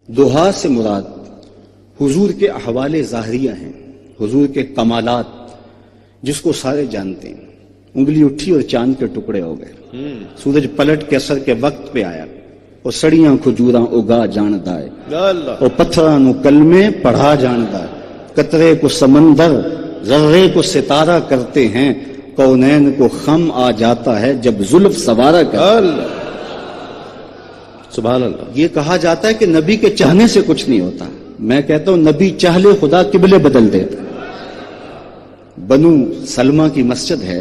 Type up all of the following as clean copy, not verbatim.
دہا سے مراد حضور کے احوال ظاہریہ ہیں، حضور کے کمالات جس کو سارے جانتے ہیں۔ انگلی اٹھی اور چاند کے ٹکڑے ہو گئے، سورج پلٹ کے اثر کے وقت پہ آیا، اور سڑیاں کھجوراں اگا جاندہ ہے، اور پتھراں نو کلمے پڑھا جاندہ ہے، قطرے کو سمندر ذرے کو ستارہ کرتے ہیں، کونین کو خم آ جاتا ہے جب زلف سوارا کرتا ہے۔ سبحان اللہ۔ یہ کہا جاتا ہے کہ نبی کے چاہنے سے کچھ نہیں ہوتا، میں کہتا ہوں نبی چاہ لے خدا قبلے بدل دیتا۔ بنو سلمہ کی مسجد ہے،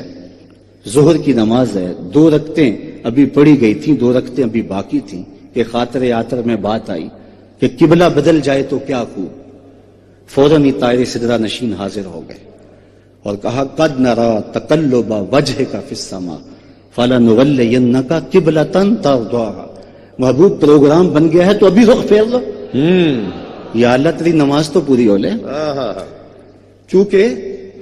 ظہر کی نماز ہے، 2 رکعتیں ابھی پڑھی گئی تھیں، 2 رکعتیں ابھی باقی تھیں کہ خاطر آتر میں بات آئی کہ قبلہ بدل جائے تو کیا خوب۔ فوراً ہی طائر سدرہ نشین حاضر ہو گئے اور کہا قد نرا تقلب وجهک فی السماء فلنولینک قبلۃ ترضاها۔ محبوب پروگرام بن گیا ہے تو ابھی رخ پھیر لو، یا اللہ تیری نماز تو پوری ہو لے۔ چونکہ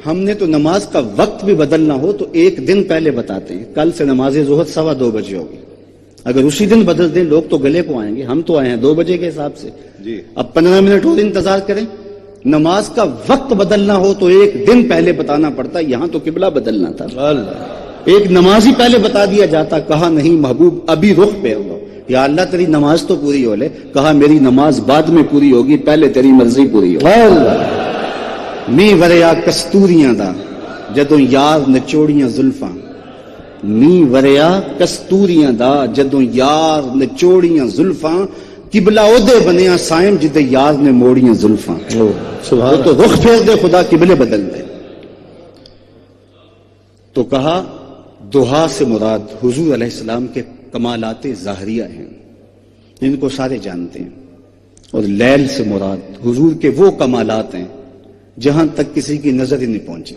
ہم نے تو نماز کا وقت بھی بدلنا ہو تو 1 دن پہلے بتاتے ہیں، کل سے نماز ظہر 2:15 بجے ہوگی۔ اگر اسی دن بدل دیں لوگ تو گلے کو آئیں گے، ہم تو آئے ہیں 2 بجے کے حساب سے، اب 15 منٹ اور انتظار کریں۔ نماز کا وقت بدلنا ہو تو 1 دن پہلے بتانا پڑتا، یہاں تو قبلہ بدلنا تھا، ایک نماز ہی پہلے بتا دیا جاتا، کہا نہیں محبوب ابھی رخ پھیر لو، یا اللہ تیری نماز تو پوری ہو لے، کہا میری نماز بعد میں پوری ہوگی، پہلے تیری مرضی پوری ہو۔ می وریا کستوریاں دا جدوں یار نچوڑیاں زلفاں، می وریا کستوریاں دا جدوں یار نچوڑیاں زلفاں، قبلہ اودے بنیا سائم جدے یار نے موڑیاں زلفاں۔ وہ تو رخ پھیر دے خدا قبلے بدل دے۔ تو کہا دہا سے مراد حضور علیہ السلام کے کمالات ظاہریہ ہیں جن کو سارے جانتے ہیں، اور لیل سے مراد حضور کے وہ کمالات ہیں جہاں تک کسی کی نظر ہی نہیں پہنچی۔